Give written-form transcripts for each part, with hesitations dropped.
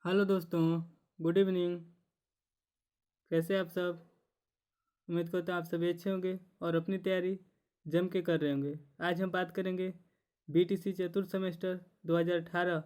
Hello दोस्तों, good evening. कैसे आप सब? उम्मीद करता हूँ आप सभी अच्छे होंगे और अपनी तैयारी जम के कर रहे होंगे। आज हम बात करेंगे बीटीसी चतुर्थ सेमेस्टर 2018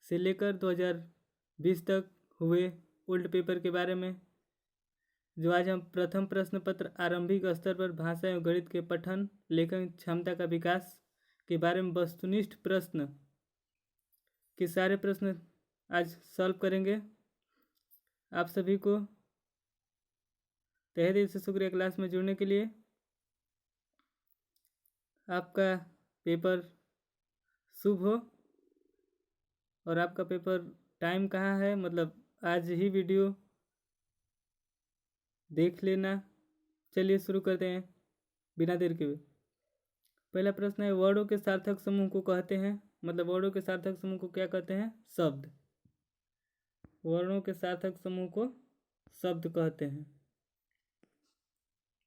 से लेकर 2020 तक हुए ओल्ड पेपर के बारे में। जो आज हम प्रथम प्रश्न पत्र आरंभिक स्तर पर भाषा एवं गणित के पठन लेखन क्षमता का विकास के बारे में वस्तुनिष्ठ प्रश्न के सारे प्रश्न आज सॉल्व करेंगे। आप सभी को तहे दिल से शुक्रिया क्लास में जुड़ने के लिए। आपका पेपर शुभ हो। और आपका पेपर टाइम कहाँ है, मतलब आज ही वीडियो देख लेना। चलिए शुरू करते हैं बिना देर के। पहला प्रश्न है, वर्णों के सार्थक समूह को कहते हैं, मतलब वर्णों के सार्थक समूह को क्या कहते हैं? शब्द। वर्णों के सार्थक समूह को शब्द कहते हैं।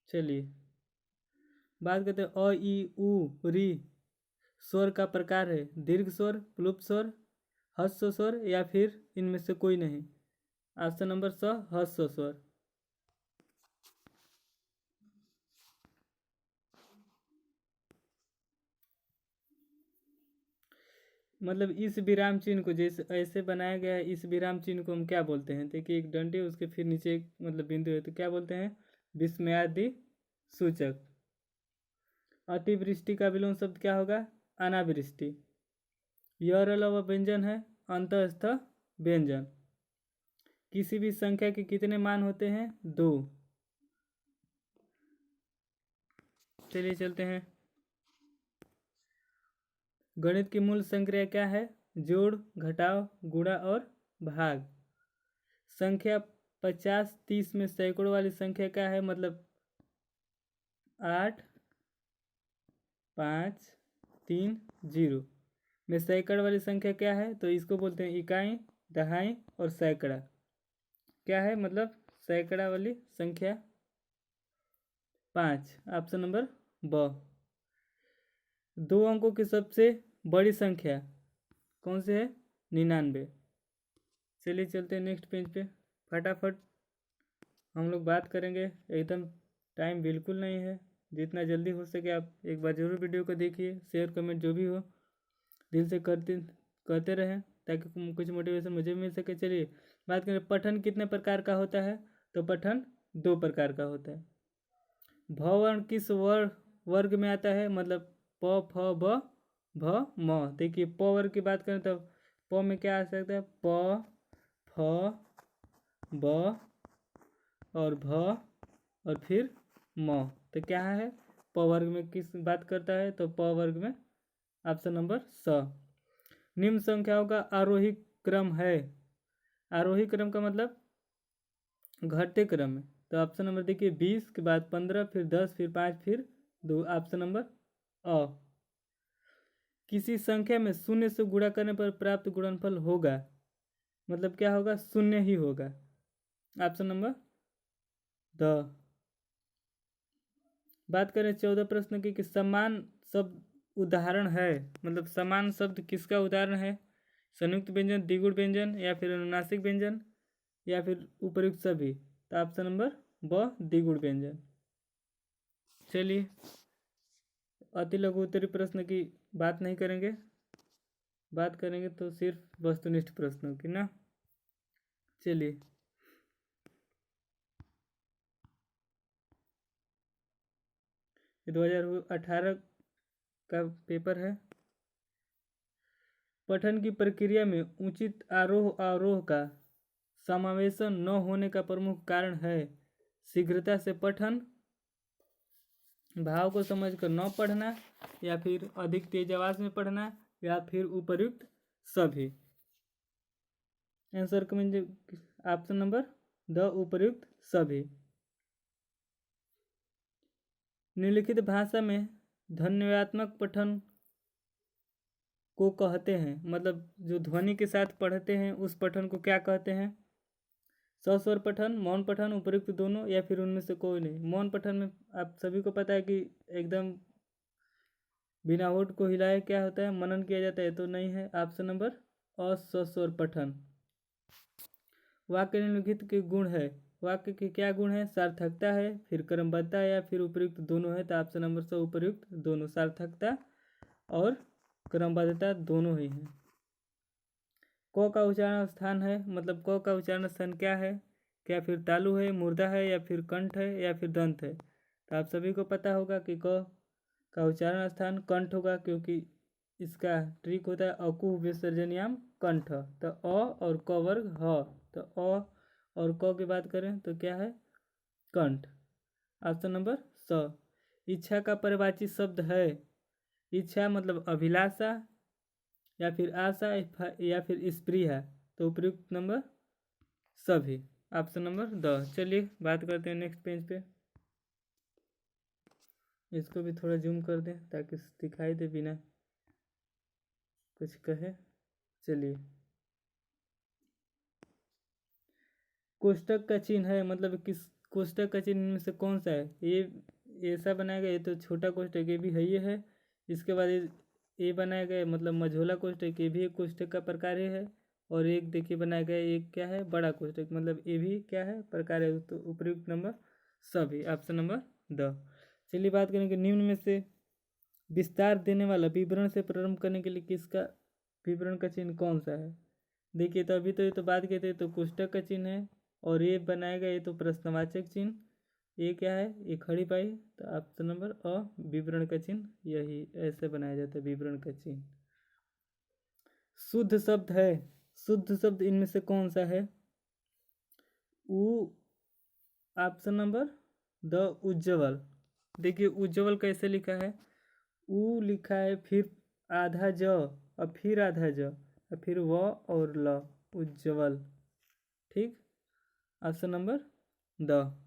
चलिए बात करते हैं। अ ई उ री स्वर का प्रकार है दीर्घ स्वर, प्लुप्त स्वर, ह्रस्व स्वर या फिर इनमें से कोई नहीं। ऑप्शन नंबर स, ह्रस्व स्वर। मतलब इस विराम चिन्ह को जैसे ऐसे बनाया गया है, इस विराम चिन्ह को हम क्या बोलते हैं? देखिए एक डंडे, उसके फिर नीचे एक मतलब बिंदु है, तो क्या बोलते हैं? विस्मयादि सूचक। अतिवृष्टि का विलोम शब्द क्या होगा? अनावृष्टि। यर अलावा व्यंजन है अंतस्थ व्यंजन। किसी भी संख्या के कितने मान होते हैं? 2। चलिए चलते हैं। गणित की मूल संक्रिया क्या है? जोड़, घटाव, गुणा और भाग। संख्या 50, 30 में सैकड़ों वाली संख्या क्या है? मतलब 8, 5, 3, 0 में सैकड़ वाली संख्या क्या है? तो इसको बोलते हैं इकाई, दहाई और सैकड़ा। क्या है? मतलब सैकड़ा वाली संख्या 5। ऑप्शन नंबर ब। 2 अंकों की सबसे बड़ी संख्या कौन से है? 99। चलिए चलते हैं नेक्स्ट पेज पे। फटाफट हम लोग बात करेंगे, एकदम टाइम बिल्कुल नहीं है। जितना जल्दी हो सके आप एक बार जरूर वीडियो को देखिए। शेयर कमेंट जो भी हो दिल से करते रहें ताकि कुछ मोटिवेशन मुझे मिल सके। चलिए बात करें, पठन कितने प्रकार का होता है? तो पठन 2 प्रकार का होता है। भ वर्ण किस वर्ग में आता है? मतलब प, फ, ब, भ, म। देखिए प वर्ग की बात करें तो प में क्या आ सकता है? प, फ, ब और भ और फिर म। तो क्या है? प वर्ग में किस बात करता है? तो प वर्ग में ऑप्शन नंबर स। निम्न संख्याओं का आरोही क्रम है। आरोही क्रम का मतलब घटते क्रम में। तो ऑप्शन नंबर देखिए 20 के बाद 15, फिर 10, फिर 5, फिर 2। ऑप्शन नंबर अ। किसी संख्या में शून्य से गुणा करने पर प्राप्त गुणनफल होगा, मतलब क्या होगा? शून्य ही होगा। Option number the. बात करें 14 प्रश्न की कि समान शब्द उदाहरण है, मतलब समान शब्द किसका उदाहरण है? संयुक्त व्यंजन, द्विगुण व्यंजन या फिर अनुनासिक व्यंजन या फिर उपर्युक्त सभी। तो ऑप्शन नंबर ब, द्विगुण व्यंजन। चलिए अति लघु उत्तरीय प्रश्न की बात नहीं करेंगे, बात करेंगे तो सिर्फ वस्तुनिष्ठ प्रश्नों की ना। चलिए ये 2018 का पेपर है। पठन की प्रक्रिया में उचित आरोह अवरोह का समावेशन न होने का प्रमुख कारण है शीघ्रता से पठन, भाव को समझकर न पढ़ना, या फिर अधिक तेज आवाज में पढ़ना, या फिर उपर्युक्त सभी। Answer comment option number the, उपर्युक्त सभी। निम्नलिखित भाषा में ध्वन्यात्मक पठन को कहते हैं, मतलब जो ध्वनि के साथ पढ़ते हैं उस पठन को क्या कहते हैं? सस्वर पठन, मौन पठन, उपर्युक्त दोनों, या फिर उनमें से कोई नहीं। मौन पठन में आप सभी को पता है कि एकदम बिना होठ को हिलाए क्या होता है? मनन किया जाता है, तो नहीं है। ऑप्शन नंबर असस्वर पठन। वाक्य निम्नलिखित के गुण है। वाक्य के क्या गुण है? सार्थकता है, फिर क्रमबद्धता या फिर उपयुक्त दोनों है। तो ऑप्शन नंबर स उपयुक्त दोनों, सार्थकता और क्रमबद्धता दोनों ही हैं। क का उच्चारण स्थान है, मतलब क का उच्चारण स्थान क्या है? क्या फिर तालु है, मुर्दा है, या फिर कंठ है, या फिर दंत है? तो आप सभी को पता होगा कि क का उच्चारण स्थान कंठ होगा, क्योंकि इसका ट्रिक होता है अकुह विसर्जनियाम कंठ। तो अ और क वर्ग ह, तो अ और क की बात करें तो क्या है? कंठ। ऑप्शन नंबर स। इच्छा का परिवाची शब्द है। इच्छा मतलब अभिलाषा या फिर आशा या फिर स्पृहा। तो उपयुक्त नंबर सभी, ऑप्शन नंबर द। चलिए बात करते हैं नेक्स्ट पेज पे। इसको भी थोड़ा जूम कर दें ताकि दिखाई दे बिना कुछ कहे। चलिए, कोष्टक का चिन्ह है, मतलब किस कोष्टक का चिन्ह में से कौन सा है? ये ऐसा बनाया गया, ये तो छोटा कोष्टक ये भी है, ये है। इसके बाद ये बनाया गया मतलब मझोला कोष्टक, ये भी एक कोष्टक का प्रकार ही है। और एक देखिए बनाया गया, एक क्या है? बड़ा कोष्टक, मतलब ये भी क्या है? प्रकार है। तो उपयुक्त नंबर सभी, ऑप्शन नंबर द। चलिए बात करेंगे निम्न में से विस्तार देने वाला विवरण से प्रारंभ करने के लिए किसका विवरण का चिन्ह कौन सा है? देखिए, तो अभी तो ये तो बात कहते हैं तो कोष्टक का चिन्ह है, और ये बनाएगा ये तो प्रश्नवाचक चिन्ह। ये क्या है? ये खड़ी पाई। तो ऑप्शन नंबर अ विवरण का चिन्ह, यही ऐसे बनाया जाता है विवरण का चिन्ह। शुद्ध शब्द है, शुद्ध शब्द इनमें से कौन सा है? उ, ऑप्शन नंबर द उज्ज्वल। देखिए उज्ज्वल कैसे लिखा है? उ लिखा है, फिर आधा ज, और फिर आधा ज, और फिर व और ल, उज्ज्वल। ठीक, ऑप्शन नंबर द।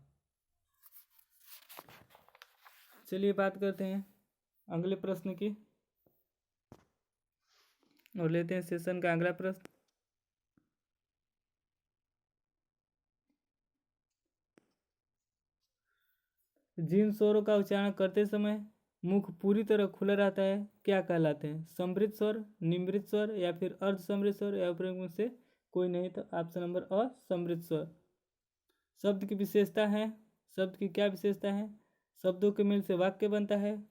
चलिए बात करते हैं अगले प्रश्न की और लेते हैं सेशन का अगला प्रश्न। जिन स्वरों का उच्चारण करते समय मुख पूरी तरह खुला रहता है क्या कहलाते हैं? समृद्ध स्वर, निमृत स्वर, या फिर अर्ध समृद्ध स्वर, या उपयुक्त में से कोई नहीं। तो ऑप्शन नंबर अ समृद्ध स्वर। शब्द की विशेषता है, शब्द की क्या विशेषता है? शब्दों के मेल से वाक्य बनता है।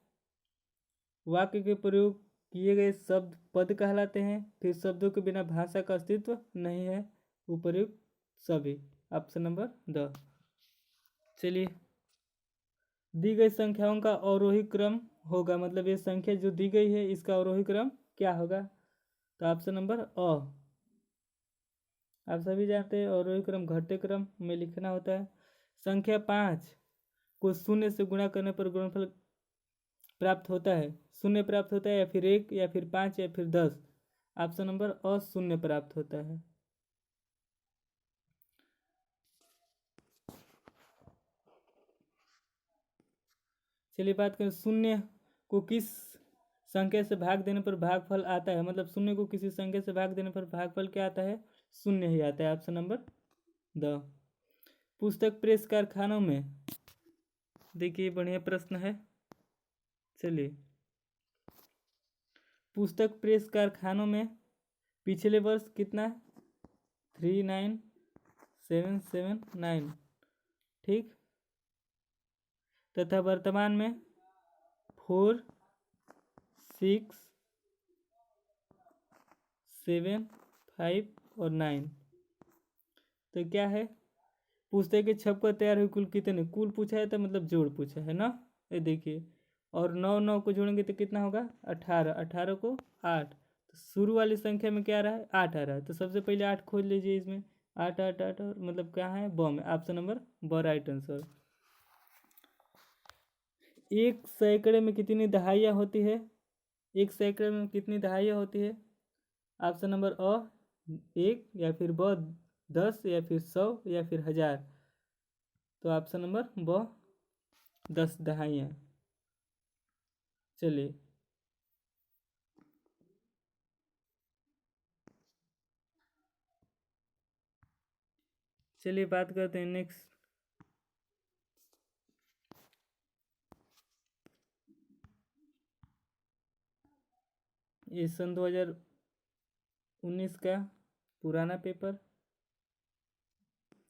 वाक्य के प्रयोग किए गए शब्द पद कहलाते हैं। फिर शब्दों के बिना भाषा का अस्तित्व नहीं है। उपयुक्त सभी, ऑप्शन नंबर द। चलिए, दी गई संख्याओं का अवरोही क्रम होगा, मतलब ये संख्या जो दी गई है इसका अवरोही क्रम क्या होगा? तो ऑप्शन नंबर अ। आप सभी जानते हैं अवरोही क्रम घटते क्रम में लिखना होता है। संख्या 5 को शून्य से गुणा करने पर गुणनफल प्राप्त होता है। शून्य प्राप्त होता है, या फिर 1, या फिर 5, या फिर 10। ऑप्शन नंबर अ शून्य प्राप्त होता है। चलिए बात करें शून्य को किस संख्या से भाग देने पर भागफल आता है, मतलब शून्य को किसी संख्या से भाग देने पर भागफल क्या आता है? शून्य ही आता है, ऑप्शन नंबर द। पुस्तक प्रेस कारखानों में, देखिए बढ़िया प्रश्न है। चलिए, पुस्तक प्रेस कारखानों में पिछले वर्ष कितना? 39779, ठीक, तथा वर्तमान में 4, 6, 7, 5 और 9। तो क्या है? पुस्तकें छपकर तैयार हुई कुल कितने? कुल पूछा है तो मतलब जोड़ पूछा है ना। ये देखिए, और 9 9 को जोड़ेंगे तो कितना होगा? 18, 18 को 8। तो शुरू वाली संख्या में क्या आ रहा है? 8 आ रहा है। तो सबसे पहले 8 खोज लीजिए इसमें। 8 8 8, और मतलब क्या है? ब में, ऑप्शन नंबर ब राइट आंसर। एक सैकड़े में कितनी दहाइयाँ होती है? एक सैकड़े में कितनी दहाइयाँ होती है? ऑप्शन नंबर अ 1, या फिर ब 10, या फिर 100, या फिर 1000। तो ऑप्शन नंबर ब 10 दहाइयाँ। चलिए, चलिए बात करते हैं नेक्स्ट। ये सन 2019 का पुराना पेपर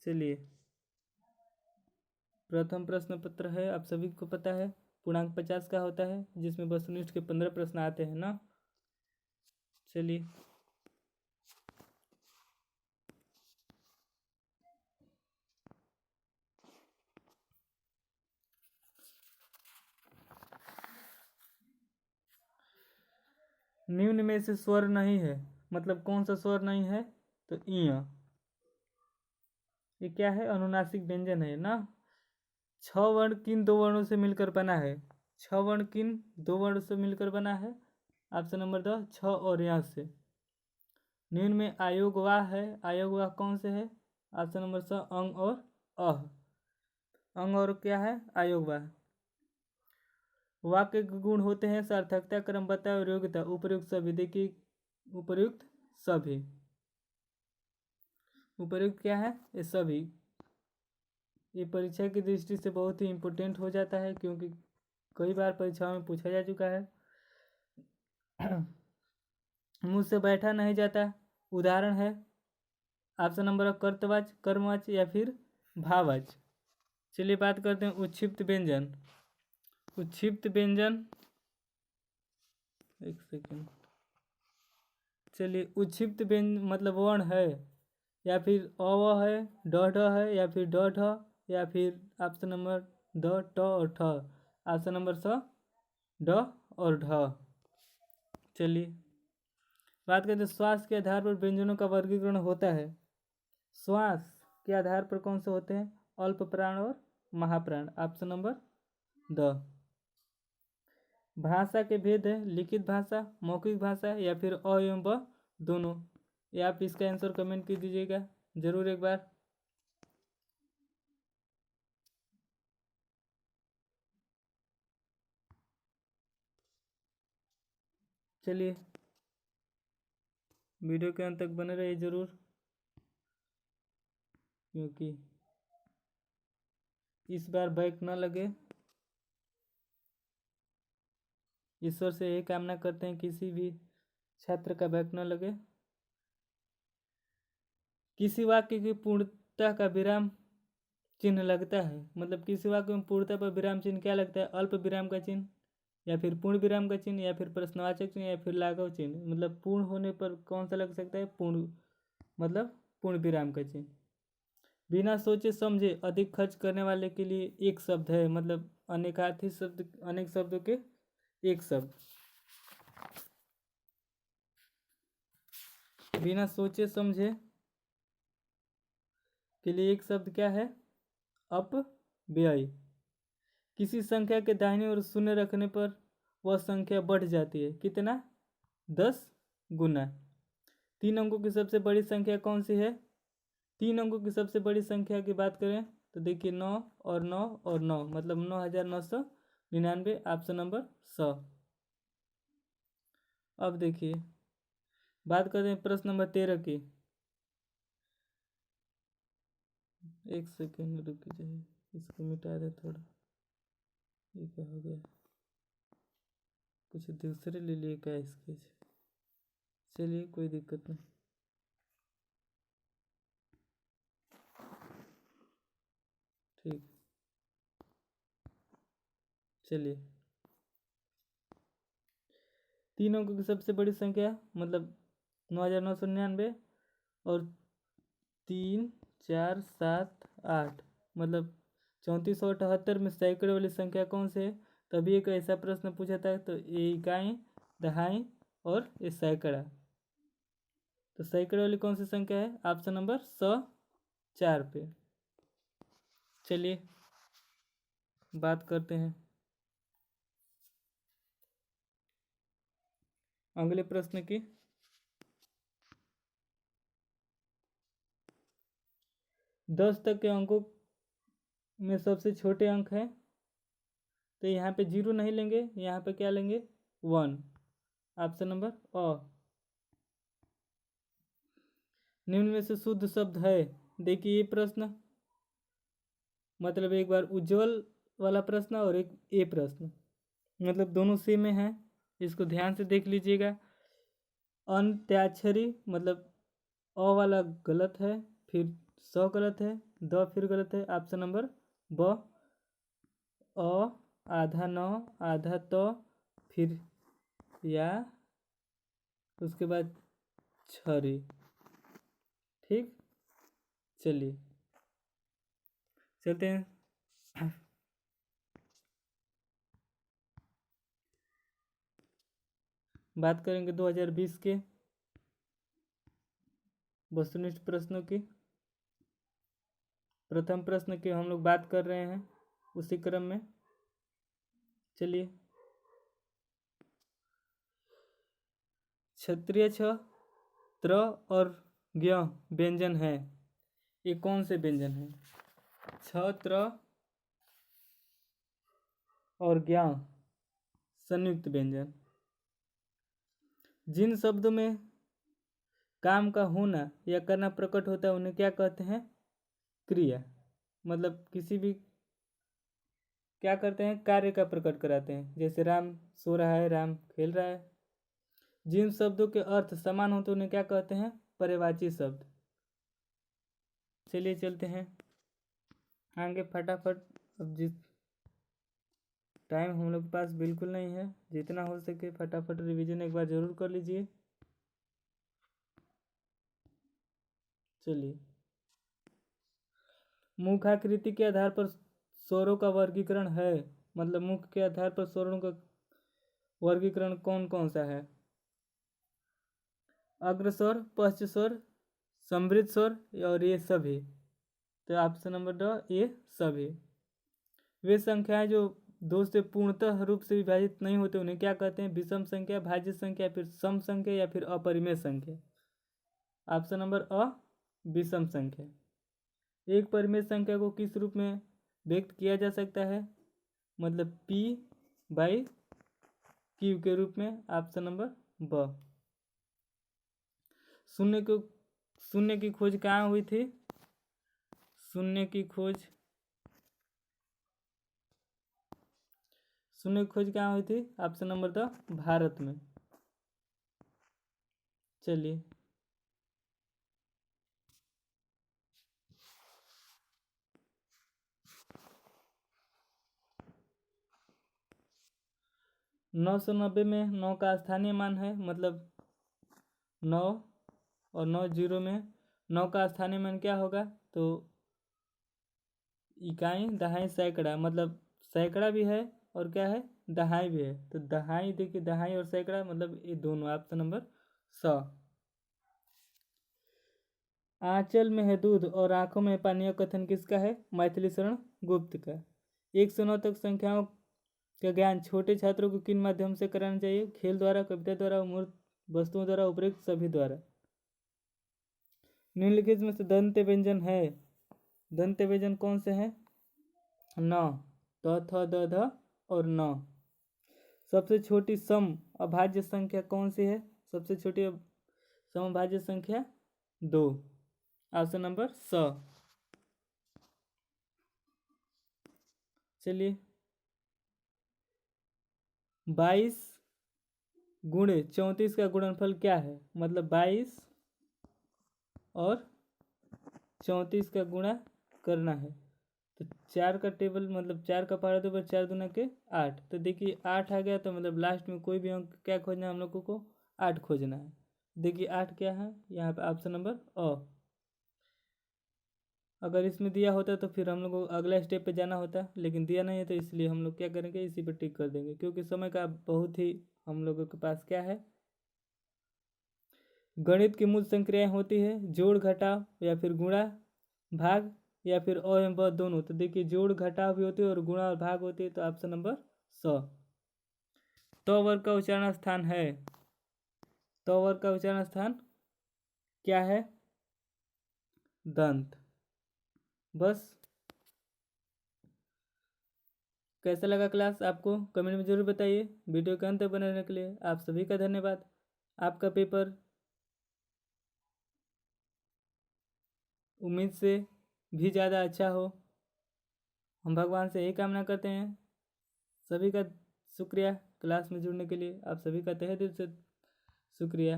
चलिए, प्रथम प्रश्न पत्र है, आप सभी को पता है, पूर्णांक 50 का होता है, जिसमें वस्तुनिष्ठ के 15 प्रश्न आते हैं ना। चलिए, निम्न में से स्वर नहीं है, मतलब कौन सा स्वर नहीं है, तो इ। ये क्या है, अनुनासिक व्यंजन है ना। 6 वर्ण किन 2 वर्णों से मिलकर बना है, 6 वर्ण किन 2 वर्णों से मिलकर बना है, ऑप्शन नंबर 2 छ और यहाँ से। निम्न में आयोगवाह है, आयोगवाह कौन से है, ऑप्शन नंबर 6 अंग और अह। अंग और क्या है, आयोगवाह। वाक्य के गुण होते हैं सार्थकता, क्रमबद्धता और योग्यता। उपर्युक्त सभी, देखिए उपर्युक्त सभी, उपर्युक्त क्या है, ये सभी। ये परीक्षा की दृष्टि से बहुत ही इम्पोर्टेंट हो जाता है, क्योंकि कई बार परीक्षाओं में पूछा जा चुका है। मुझसे बैठा नहीं जाता, उदाहरण है ऑप्शन नंबर कर्तवाच, कर्मवाच या फिर भाववाच। चलिए बात करते हैं उच्छिप्त व्यंजन। उच्छिप्त व्यंजन, एक सेकेंड, चलिए उच्छिप्त व्यंजन मतलब वर्ण है, या फिर अव है, ड ढ है, या फिर ड ढ, या फिर ऑप्शन नंबर द ट और ठ, ऑप्शन नंबर स ड और ढ। चलिए बात करते हैं श्वास के आधार पर व्यंजनों का वर्गीकरण होता है। श्वास के आधार पर कौन से होते हैं, अल्प प्राण और महाप्राण, ऑप्शन नंबर द। भाषा के भेद है, लिखित भाषा, मौखिक भाषा या फिर अ एवं ब दोनों। ये आप इसका आंसर कमेंट कर दीजिएगा जरूर एक बार। चलिए वीडियो के अंत तक बने रहिए जरूर, क्योंकि इस बार बैक न लगे। ईश्वर से यही कामना करते हैं किसी भी छात्र का बैक न लगे। किसी वाक्य की पूर्णता का विराम चिन्ह लगता है, मतलब किसी वाक्य में पूर्णता पर विराम चिन्ह क्या लगता है, अल्प विराम का चिन्ह, या फिर पूर्ण विराम का चिन्ह, या फिर प्रश्नवाचक चिन्ह, या फिर लाघव चिन्ह। मतलब पूर्ण होने पर कौन सा लग सकता है, पूर्ण, मतलब पूर्ण विराम का चिन्ह। बिना सोचे समझे अधिक खर्च करने वाले के लिए एक शब्द है, मतलब अनेकार्थी शब्द, अनेक शब्दों के एक शब्द। बिना सोचे समझे के लिए एक शब्द क्या है, अपव्यय। किसी संख्या के दाहिनी ओर शून्य रखने पर वह संख्या बढ़ जाती है, कितना, 10 गुना। 3 अंकों की सबसे बड़ी संख्या कौन सी है, 3 अंकों की सबसे बड़ी संख्या की बात करें तो देखिए 9 और 9 और 9, मतलब 9999, ऑप्शन नंबर 100। अब देखिए बात करते हैं प्रश्न नंबर 13 की। एक सेकेंड रुक जाइए, इसको मिटा दे थोड़ा, ये क्या हो गया, कुछ दूसरे ले लिए क्या स्केच। चलिए कोई दिक्कत नहीं, ठीक। चलिए 3 अंकों की सबसे बड़ी संख्या मतलब 9999, और 3 4 7 8, मतलब 3478 में सैकड़े वाली संख्या कौन से है। तभी एक ऐसा प्रश्न पूछा था, तो ये इकाई, दहाई और ये सैकड़ा। तो सैकड़े वाली कौन सी संख्या है, ऑप्शन नंबर 104 पे। चलिए बात करते हैं अगले प्रश्न की। 10 तक के अंकों में सबसे छोटे अंक हैं, तो यहाँ पे 0 नहीं लेंगे, यहाँ पे क्या लेंगे, 1, ऑप्शन नंबर अ। निम्न में से शुद्ध शब्द है, देखिए ये प्रश्न, मतलब एक बार उज्जवल वाला प्रश्न और एक ए प्रश्न, मतलब दोनों सेम में है, इसको ध्यान से देख लीजिएगा। अंत्याक्षरी मतलब अ वाला गलत है, फिर स गलत है, द फिर गलत है। ऑप्शन नंबर ब, अ आधा न आधा त फिर या उसके बाद छरी। ठीक, चलिए चलते हैं बात करेंगे 2020 के वस्तुनिष्ठ प्रश्नों की। प्रथम प्रश्न की हम लोग बात कर रहे हैं उसी क्रम में। चलिए, क्षत्रिय छ त्र और ज्ञ व्यंजन है, ये कौन से व्यंजन है? छ त्र और ज्ञ संयुक्त व्यंजन। जिन शब्दों में काम का होना या करना प्रकट होता है उन्हें क्या कहते हैं? क्रिया। मतलब किसी भी क्या करते हैं? कार्य का प्रकट कराते हैं। जैसे राम सो रहा है, राम खेल रहा है। जिन शब्दों के अर्थ समान होते उन्हें क्या कहते हैं? पर्यायवाची शब्द। चलिए चलते हैं आगे फटाफट। अब जिस टाइम हम लोग के पास बिल्कुल नहीं है, जितना हो सके फटाफट रिवीजन एक बार जरूर कर लीजिए। चलिए, मुखाकृति के आधार पर स्वरों का वर्गीकरण है। मतलब मुख के आधार पर स्वरों का वर्गीकरण कौन कौन सा है? अग्रस्वर, पश्चस्वर, समृद्ध स्वर और ये सभी। तो ऑप्शन नंबर ड, ये सभी। वे संख्याएं जो दो से पूर्णतः रूप से विभाजित नहीं होते उन्हें क्या कहते हैं? विषम संख्या, भाज्य संख्या, फिर सम संख्या या फिर अपरिमेय संख्या। ऑप्शन नंबर अ, विषम संख्या। एक परिमेय संख्या को किस रूप में व्यक्त किया जा सकता है? मतलब p बाई q के रूप में। ऑप्शन नंबर ब। शून्य की खोज कहाँ हुई थी? शून्य की खोज कहाँ हुई थी? ऑप्शन नंबर द, भारत में। चलिए, नौ सौ नब्बे में 9 का स्थानीय मान है। मतलब 9 और 9 जीरो में 9 का स्थानीय मान क्या होगा? तो इकाई, दहाई, सैकड़ा। मतलब सैकड़ा भी है और क्या है? दहाई भी है। तो दहाई, देखिए दहाई और सैकड़ा मतलब ये दोनों। ऑप्शन नंबर स। आंचल में है दूध और आंखों में पानी, यह कथन किसका है? मैथिली शरण गुप्त का। 109 तक संख्याओं का ज्ञान छोटे छात्रों को किन माध्यम से कराना चाहिए? खेल द्वारा, कविता द्वारा, मूर्त वस्तुओं द्वारा, उपरोक्त सभी द्वारा। निम्नलिखित में से दंत व्यंजन है। दंत व्यंजन कौन से हैं? न, त, थ, द, ध और न। सबसे छोटी सम अभाज्य संख्या कौन सी है? सबसे छोटी समभाज्य संख्या 2। ऑप्शन नंबर स। चलिए, 22 गुणे 34 का गुणनफल क्या है? मतलब 22 और 34 का गुणा करना है। तो 4 का टेबल, मतलब 4 का पहाड़ा तो 4 दूना के 8। तो देखिए 8 आ गया, तो मतलब लास्ट में कोई भी अंक क्या खोजना है हम लोगों को? 8 खोजना है। देखिए 8 क्या है यहाँ पे? ऑप्शन नंबर अ। अगर इसमें दिया होता तो फिर हम लोग को अगला स्टेप पे जाना होता, लेकिन दिया नहीं है तो इसलिए हम लोग क्या करेंगे? इसी पर टिक कर देंगे, क्योंकि समय का बहुत ही हम लोगों के पास क्या है? गणित की मूल संक्रियाएं होती है जोड़, घटाव या फिर गुणा, भाग या फिर अ एवं ब दोनों। तो देखिए जोड़ घटाव भी होती है और गुणा और भाग होती है। तो ऑप्शन नंबर स। तो वर्ग का उच्चारण स्थान है। तो वर्ग का उच्चारण स्थान क्या है? दंत। बस। कैसा लगा क्लास आपको? कमेंट में जरूर बताइए। वीडियो के अंत तक बने रहने के लिए आप सभी का धन्यवाद। आपका पेपर उम्मीद से भी ज़्यादा अच्छा हो, हम भगवान से यही कामना करते हैं। सभी का शुक्रिया क्लास में जुड़ने के लिए। आप सभी का तहे दिल से शुक्रिया।